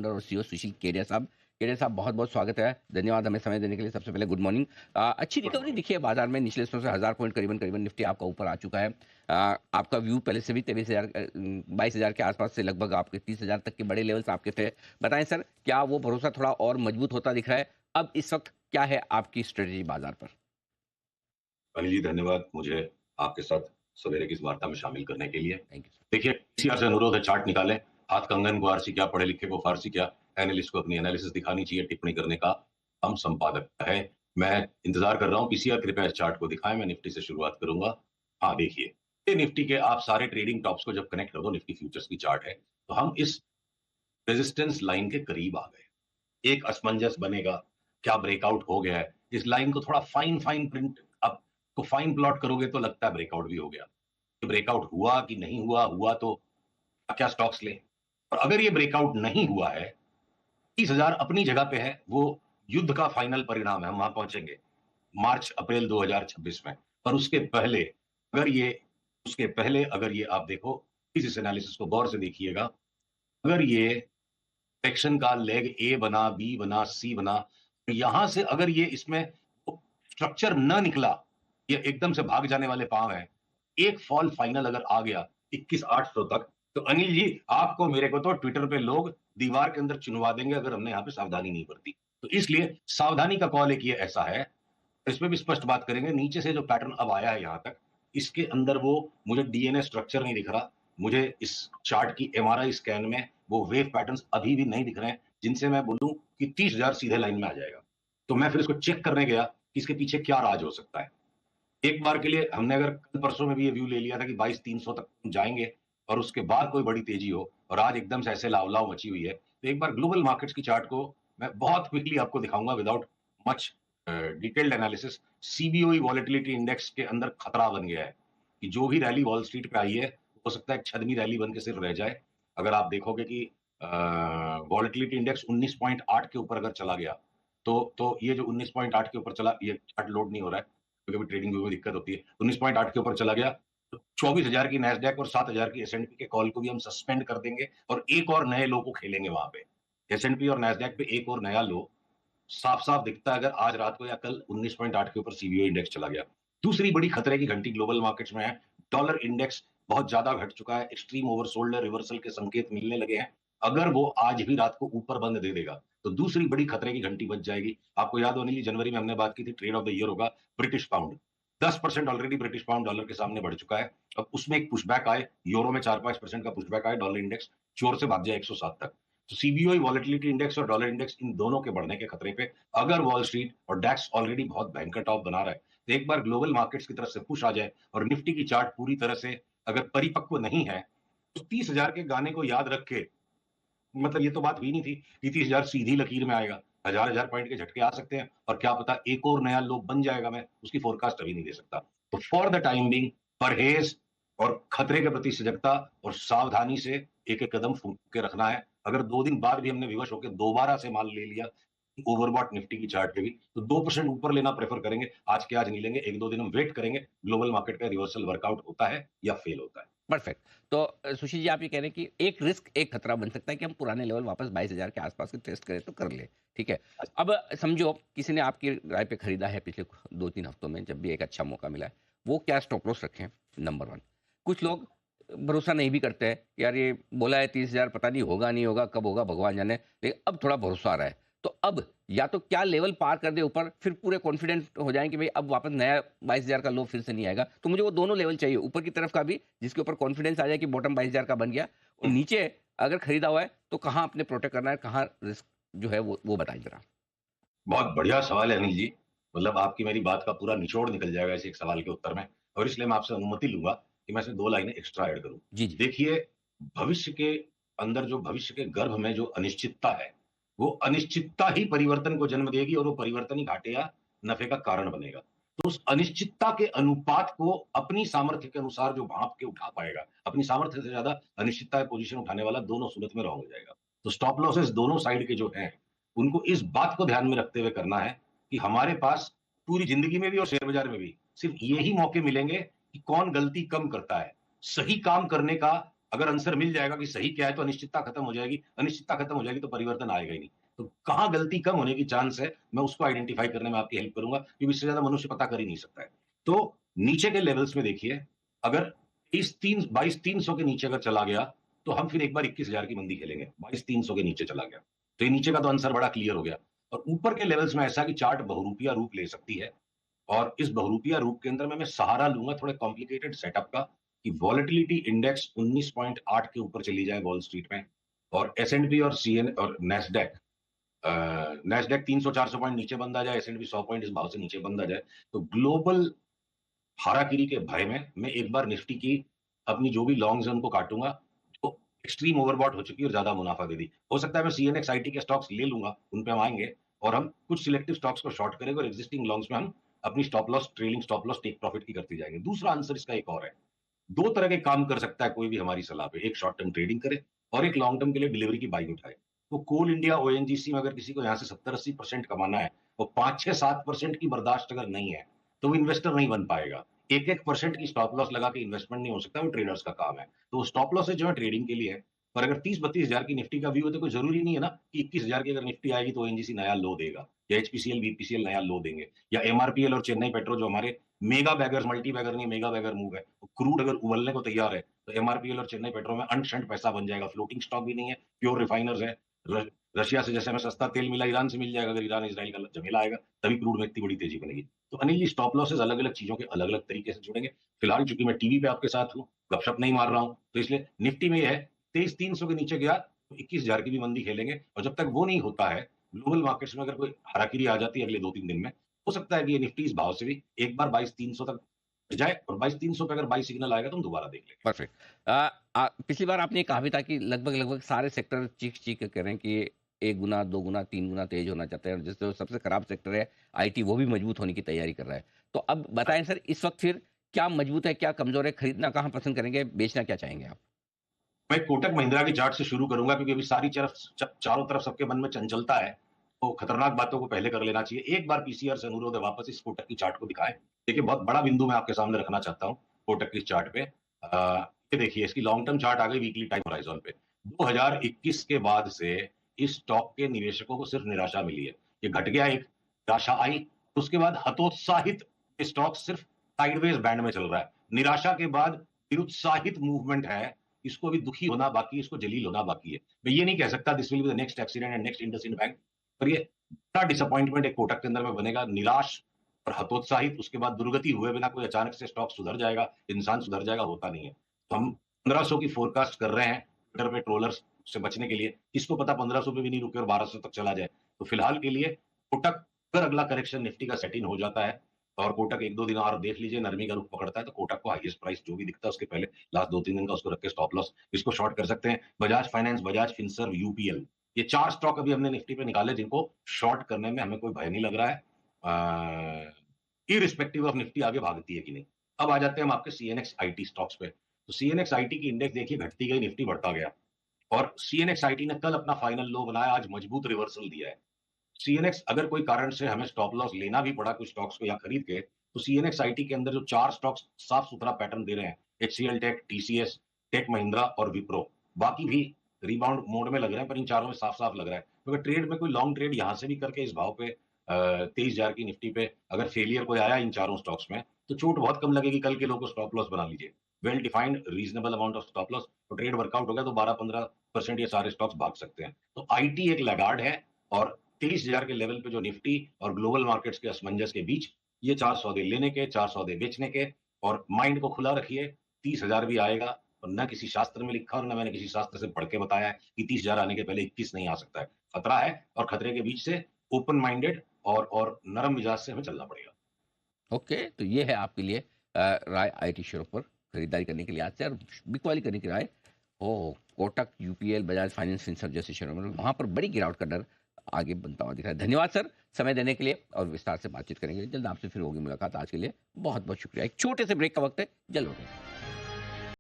और सीईओ सुशील केडिया साहब। केडिया साहब, बहुत-बहुत स्वागत है। धन्यवाद हमें समय देने के लिए। सबसे पहले गुड मॉर्निंग। अच्छी गुड रिकवरी मॉर्निंग। दिखी है बाजार में, निचले स्तर से 1000 पॉइंट करीबन निफ्टी आपका ऊपर आ चुका है। आपका व्यू पहले से भी 22,000 के आसपास से लगभग आपके 30,000 तक के बड़े लेवल्स आपके थे। बताएं सर, क्या वो भरोसा थोड़ा और मजबूत होता दिख रहा है? अब इस वक्त क्या है आपकी स्ट्रेटेजी बाजार पर? अनिल जी, धन्यवाद मुझे आपके साथ सवेरे की इस वार्ता में शामिल करने के लिए। Thank you. देखिए, पीसीआर से अनुरोध है, चार्ट निकालें। हाथ कंगन को आरसी क्या, पढ़े लिखे को फारसी क्या। एनालिस्ट को अपनी एनालिसिस दिखानी चाहिए, टिप्पणी करने का हम संपादक का है। मैं इंतजार कर रहा हूं, पीसीआर कृपया इस चार्ट को दिखाएं। मैं निफ्टी से शुरुआत करूंगा। हाँ, देखिए, ये निफ्टी के आप सारे ट्रेडिंग टॉप्स को जब कनेक्ट कर दो, निफ्टी फ्यूचर्स की चार्ट है, तो हम इस रेजिस्टेंस लाइन के करीब आ गए। एक असमंजस बनेगा, क्या ब्रेकआउट हो गया है। इस लाइन को थोड़ा फाइन फाइन प्रिंट अब को फाइन प्लॉट करोगे तो लगता है ब्रेकआउट भी हो गया। ब्रेकआउट हुआ कि नहीं हुआ, हुआ तो क्या स्टॉक्स ले। और अगर ये ब्रेकआउट नहीं हुआ है, 30,000 अपनी जगह पे है, वो युद्ध का फाइनल परिणाम है, हम वहां पहुंचेंगे मार्च अप्रैल 2026 में। पर अगर ये अगर ये आप देखो, इस एनालिसिस को गौर से देखिएगा। अगर ये सेक्शन का लेग ए बना, बी बना, सी बना, तो यहां से अगर ये इसमें स्ट्रक्चर न निकला, ये एकदम से भाग जाने वाले पांव है। एक फॉल फाइनल अगर आ गया 21,800 तक, तो अनिल जी, आपको मेरे को तो ट्विटर पे लोग दीवार के अंदर चुनवा देंगे अगर हमने यहां पे सावधानी नहीं बरती। तो इसलिए सावधानी का कॉल एक ये ऐसा है। इसमें भी स्पष्ट बात करेंगे, नीचे से जो पैटर्न अब आया है यहां तक, इसके अंदर वो मुझे डीएनए स्ट्रक्चर नहीं दिख रहा। मुझे इस चार्ट की एमआरआई स्कैन में वो वेव पैटर्न्स अभी भी नहीं दिख रहे हैं जिनसे मैं बोलूं कि 30,000 सीधे लाइन में आ जाएगा। तो मैं फिर इसको चेक करने गया कि इसके पीछे क्या राज हो सकता है। एक बार के लिए हमने अगर कल परसों में भी ये व्यू ले लिया था कि 22,300 तक जाएंगे और उसके बाद कोई बड़ी तेजी हो, और आज एकदम से ऐसे लाव मची हुई है, तो एक बार ग्लोबल मार्केट्स की चार्ट को मैं बहुत क्विकली आपको दिखाऊंगा without much detailed analysis. CBOE volatility index के अंदर खतरा बन गया है कि जो भी रैली वॉल स्ट्रीट पे आई है, हो सकता है छदमी रैली बन के सिर्फ रह जाए। अगर आप देखोगे कि वॉलेटिलिटी इंडेक्स 19.8 के ऊपर अगर चला गया, तो ये जो 19.8 के ऊपर चला, ये चार्ट लोड नहीं हो रहा है क्योंकि ट्रेडिंग व्यू में दिक्कत होती है। 19.8 के ऊपर चला गया तो 24,000 की नैस्डैक और 7,000 की एसएनपी के कॉल को भी हम सस्पेंड कर देंगे और एक और नए लो को खेलेंगे वहां पे। एसएनपी और नैस्डैक पे एक और नया लो साफ साफ दिखता है अगर आज रात को या कल 19.8 के ऊपर सीबीओ इंडेक्स चला गया। दूसरी बड़ी खतरे की घंटी ग्लोबल मार्केट्स में है। डॉलर इंडेक्स बहुत ज्यादा घट चुका है, एक्सट्रीम ओवरसोल्ड रिवर्सल के संकेत मिलने लगे हैं। अगर वो आज भी रात को ऊपर बंद दे देगा तो दूसरी बड़ी खतरे की घंटी बज जाएगी। आपको याद हो अनिल, जनवरी में हमने बात की थी ट्रेड ऑफ द ईयर होगा British pound. 10% already British pound dollar के सामने बढ़ चुका है। अब उसमें एक पुशबैक आए, यूरो में 4-5% का पुशबैक आए, डॉलर इंडेक्स चोर से भाग जाए 107 तक। तो सीबीओई वॉलेटिलिटी इंडेक्स और डॉलर इंडेक्स इन दोनों के बढ़ने के खतरे पे अगर वॉल स्ट्रीट और डैक्स ऑलरेडी बहुत भयंकर टॉप बना रहा है, तो एक बार ग्लोबल मार्केट्स की तरफ से पुश आ जाए और निफ्टी की चार्ट पूरी तरह से अगर परिपक्व नहीं है, तो 30,000 के गाने को याद रख के, मतलब ये तो बात हुई नहीं थी कि 30,000 सीधी लकीर में आएगा। हजार हजार पॉइंट के झटके आ सकते हैं और क्या पता एक और नया लो बन जाएगा। मैं उसकी फोरकास्ट अभी नहीं दे सकता। तो फॉर द टाइम बिंग परहेज और खतरे के प्रति सजगता और सावधानी से एक एक कदम फूंक के रखना है। अगर 2 दिन बाद भी हमने विवश होकर दोबारा से माल ले लिया ओवरबॉट निफ्टी की चार्ट पे भी, तो 2% ऊपर लेना प्रेफर करेंगे। आज के आज नहीं लेंगे, 1-2 दिन हम वेट करेंगे ग्लोबल मार्केट का रिवर्सल वर्कआउट होता है या फेल होता है। परफेक्ट। तो सुशील जी, आप ये कह रहे हैं कि एक रिस्क, एक खतरा बन सकता है कि हम पुराने लेवल वापस 22,000 के आसपास के टेस्ट करें तो कर ले। ठीक है। अब समझो किसी ने आपकी राय पे खरीदा है पिछले 2-3 हफ्तों में, जब भी एक अच्छा मौका मिला है, वो क्या स्टॉप लॉस रखें? Number one. कुछ लोग भरोसा नहीं भी करते हैं कि यार ये बोला है 30,000, पता नहीं होगा नहीं होगा, कब होगा भगवान जाने, लेकिन अब थोड़ा भरोसा आ रहा है। तो अब या तो क्या लेवल पार कर दे ऊपर, फिर पूरे कॉन्फिडेंट हो जाएं कि भाई अब वापस नया 22,000 का लो फिर से नहीं आएगा। तो मुझे वो दोनों लेवल चाहिए, ऊपर की तरफ का भी जिसके ऊपर कॉन्फिडेंस आ जाए कि बॉटम 22,000 का बन गया, और नीचे अगर खरीदा हुआ है तो कहाँ अपने प्रोटेक्ट करना है, कहाँ रिस्क जो है वो बताएं जरा। बहुत बढ़िया सवाल है अनिल जी। मतलब आपकी मेरी बात का पूरा निचोड़ निकल जाएगा इस एक सवाल के उत्तर में, और इसलिए मैं आपसे अनुमति लूंगा कि मैं इसे 2 लाइनें एक्स्ट्रा ऐड करूं। जी जी। देखिए, भविष्य के अंदर जो भविष्य के गर्भ में जो अनिश्चितता है, वो अनिश्चितता ही परिवर्तन को जन्म देगी और वो परिवर्तन ही घाटे या नफे का कारण बनेगा। तो उस अनिश्चितता के अनुपात को अपनी सामर्थ्य के अनुसार जो भांप के उठा पाएगा, अपनी सामर्थ्य से ज्यादा अनिश्चितता पोजीशन उठाने वाला दोनों सूरत में रॉन्ग हो जाएगा। तो स्टॉप लॉसेस दोनों साइड के जो हैं, उनको इस बात को ध्यान में रखते हुए करना है कि हमारे पास पूरी जिंदगी में भी और शेयर बाजार में भी सिर्फ यही मौके मिलेंगे कि कौन गलती कम करता है। सही काम करने का अगर आंसर मिल जाएगा कि सही क्या है तो अनिश्चितता खत्म हो जाएगी, अनिश्चितता खत्म हो जाएगी तो परिवर्तन आएगा ही नहीं। तो कहाँ गलती कम होने की चांस है, मैं उसको आइडेंटिफाई करने में आपकी हेल्प करूंगा, क्योंकि इससे ज्यादा मनुष्य पता कर ही नहीं सकता है। तो नीचे के लेवल्स में देखिए, अगर इस 22,300 के नीचे अगर चला गया तो हम फिर एक बार 21,000 की मंदी खेलेंगे। 22,300 के नीचे चला गया तो ये नीचे का तो आंसर बड़ा क्लियर हो गया। और ऊपर के लेवल्स में ऐसा कि चार्ट बहुरूपिया रूप ले सकती है, और इस बहुरूपिया रूप के अंदर में मैं सहारा लूंगा थोड़े कॉम्प्लिकेटेड सेटअप का, कि वॉलेटिलिटी इंडेक्स 19.8 के ऊपर चली जाए वॉल स्ट्रीट में, और एसएनपी और सीएन और नेस्डेक, नेस्डेक 300-400 पॉइंट नीचे बंद आ जाए, एसएनपी 100 पॉइंट इस भाव से नीचे बंद आ जाए, तो ग्लोबल हाराकिरी के भय में मैं एक बार निफ्टी की अपनी जो भी लॉन्ग्स है उनको काटूंगा, तो एक्सट्रीम ओवरबॉट हो चुकी है और ज्यादा मुनाफा दे दी। हो सकता है मैं सीएनएक्स आईटी के स्टॉक्स ले लूंगा, उन पे हम आएंगे, और हम कुछ सिलेक्टिव स्टॉक्स को शॉर्ट करेंगे और एग्जिस्टिंग लॉन्ग्स में हम अपनी stop loss, trailing stop loss, take profit की करते जाएंगे। दूसरा आंसर इसका एक और है, दो तरह के काम कर सकता है कोई भी हमारी सलाह पे, एक शॉर्ट टर्म ट्रेडिंग करे और एक लॉन्ग टर्म के लिए डिलीवरी की बाइंग उठाए। तो कोल इंडिया ओएनजीसी में अगर किसी को यहाँ से 70-80% कमाना है, और 5-6-7% की बर्दाश्त अगर नहीं है, तो वो इन्वेस्टर नहीं बन पाएगा। 1-1% की स्टॉप लॉस लगा के इन्वेस्टमेंट नहीं हो सकता, वो ट्रेडर्स का काम है। तो स्टॉप लॉस जो है ट्रेडिंग के लिए है। पर अगर 30-32 हजार की निफ्टी का व्यू है तो कोई जरूरी नहीं है ना कि 21,000 की अगर निफ्टी आएगी तो ओएनजीसी नया लो देगा, या एचपीसीएल बीपीसीएल नया लो देंगे, या एमआरपीएल और चेन्नई पेट्रो जो हमारे मेगा बैगर्स, मल्टी बैगर नहीं मेगा बैगर मूव है, क्रूड अगर उबलने को तैयार है तो एमआरपीएल और चेन्नई पेट्रो में अंशंट पैसा बन जाएगा। फ्लोटिंग स्टॉक भी नहीं है, प्योर रिफाइनर्स है। रशिया से जैसे हमें सस्ता तेल मिला, ईरान से मिल जाएगा। अगर ईरान इसराइल का झमेला आएगा तभी क्रूड में इतनी बड़ी तेजी बनेगी। तो अनिल जी, स्टॉप लॉसेस अलग अलग चीजों के अलग अलग तरीके से जुड़ेंगे। फिलहाल चूंकि मैं टीवी पे आपके साथ हूँ, गपशप नहीं मार रहा हूँ, तो इसलिए निफ्टी में यह है 23,300 के नीचे गया तो 21,000 की भी मंदी खेलेंगे, और जब तक वो नहीं होता है, ग्लोबल मार्केट्स में अगर कोई हराकिरी आ जाती है अगले 2-3 दिन में, हो सकता है कि ये निफ्टी इस भाव से भी एक बार 22,300 तक जाए, और 22,300 पे अगर बाई सिग्नल आएगा तो हम दोबारा देख लेंगे। परफेक्ट। पिछली बार आपने कहा भी था कि लगभग-लगभग सारे सेक्टर चीख-चीख के कह रहे हैं कि 1 गुना, 2 गुना, 3 गुना तेज़ होना चाहते हैं, और जिससे सबसे खराब सेक्टर है आईटी, वो भी मजबूत होने की तैयारी कर रहा है। तो अब बताएँ सर, इस वक़्त फिर क्या मजबूत है, क्या कमज़ोर है, खरीदना कहाँ पसंद करेंगे, बेचना क्या चाहेंगे आप? मैं कोटक महिंद्रा की चार्ट से शुरू करूंगा, क्योंकि अभी सारी चारों तरफ सबके मन में चंचलता है, तो खतरनाक बातों को पहले कर लेना चाहिए। एक बार पीसीआर से अनुरोध है, वापस इस कोटक की चार्ट को दिखाएं। देखिए, बहुत बड़ा बिंदु मैं आपके सामने रखना चाहता हूँ कोटक की चार्ट पे। ये देखिए, इसकी लॉन्ग टर्म चार्ट आ गई वीकली टाइम होराइजन पे। 2021 के बाद से इस स्टॉक के निवेशकों को सिर्फ निराशा मिली है। ये घट गया, एक निराशा आई, उसके बाद हतोत्साहित स्टॉक सिर्फ साइडवेज बैंड में चल रहा है। निराशा के बाद निरुत्साहित मूवमेंट है, इसको अभी दुखी होना बाकी है, इसको जलील होना बाकी है। मैं ये नहीं कह सकता this will be the next accident and next IndusInd bank, पर ये बड़ा डिसअपॉइंटमेंट एक कोटक के अंदर में बनेगा, निराश और हतोत्साहित। उसके बाद दुर्गति हुए बिना कोई अचानक से स्टॉक सुधर जाएगा, इंसान सुधर जाएगा, होता नहीं है। तो हम 1500 की फोरकास्ट कर रहे हैं ट्विटर पे ट्रोलर्स से बचने के लिए। किसको पता 1500 पे भी नहीं रुके और 1200 तक चला जाए। तो फिलहाल के लिए कोटक, अगर अगला करेक्शन निफ्टी का सेट इन हो जाता है और कोटक 1-2 दिन और देख लीजिए नरमी का रुख पकड़ता है, तो कोटक को हाईएस्ट प्राइस जो भी दिखता है उसके पहले लास्ट 2-3 दिन का उसको रख के स्टॉप लॉस इसको शॉर्ट कर सकते हैं। Bajaj finance, Bajaj Finserv, UPL, ये 4 स्टॉक अभी हमने निफ्टी पे निकाले जिनको शॉर्ट करने में हमें कोई भय नहीं लग रहा है, इरिस्पेक्टिव ऑफ निफ्टी आगे भागती है कि नहीं। अब आ जाते हैं हम आपके सीएनएक्स आईटी स्टॉक्स पे। तो सीएनएक्स आईटी की इंडेक्स देखिए, घटती गई, निफ्टी बढ़ता गया, और सीएनएक्स आईटी ने कल अपना फाइनल लो बनाया, आज मजबूत रिवर्सल दिया है। सीएनएक्स, अगर कोई कारण से हमें स्टॉप लॉस लेना भी पड़ा कुछ स्टॉक्स को या खरीद के, तो सीएनएक्स आईटी के अंदर जो 4 स्टॉक्स साफ सुथरा पैटर्न दे रहे हैं, HCL tech, TCS, tech Mahindra और विप्रो, बाकी भी रिबाउंड मोड में लग रहे हैं, पर इन चारों में साफ साफ लग रहा है। क्योंकि ट्रेड में कोई लॉन्ग ट्रेड यहां से भी करके इस भाव पे 23,000 की निफ्टी पे अगर फेलियर कोई आया इन चारों स्टॉक्स में, तो चोट बहुत कम लगेगी। कल के लोगों को स्टॉप लॉस बना लीजिए, well defined reasonable amount of stop loss, तो ट्रेड वर्कआउट हो गया तो 12-15% ये सारे स्टॉक्स भाग सकते हैं। तो आईटी एक लैगार्ड है, और 23,000 के लेवल पे जो निफ्टी और ग्लोबल मार्केट्स के असमंजस के बीच ये 4 सौदे लेने के, 4 सौदे बेचने के, और माइंड को खुला रखिए। 30,000 भी आएगा, और न किसी शास्त्र में लिखा और न मैंने किसी शास्त्र से पढ़ के बताया है कि 30,000 आने के पहले 21 नहीं आ सकता है। खतरा है, और खतरे के बीच से ओपन माइंडेड और नरम मिजाज से हमें चलना पड़ेगा। ओके, तो ये है आपके लिए राय आईटी शेयरों पर खरीदारी करने के लिए आज से, और बिक वाली करने की राय हो Kotak, UPL, Bajaj finance, Finserv जैसे शेयरों में, वहां पर बड़ी गिरावट का डर आगे बनता हुआ दिख रहा है। धन्यवाद सर, समय देने के लिए, और विस्तार से बातचीत करेंगे। जल्द आपसे फिर होगी मुलाकात। आज के लिए बहुत बहुत शुक्रिया। एक छोटे से ब्रेक का वक्त है, जल्द होगा।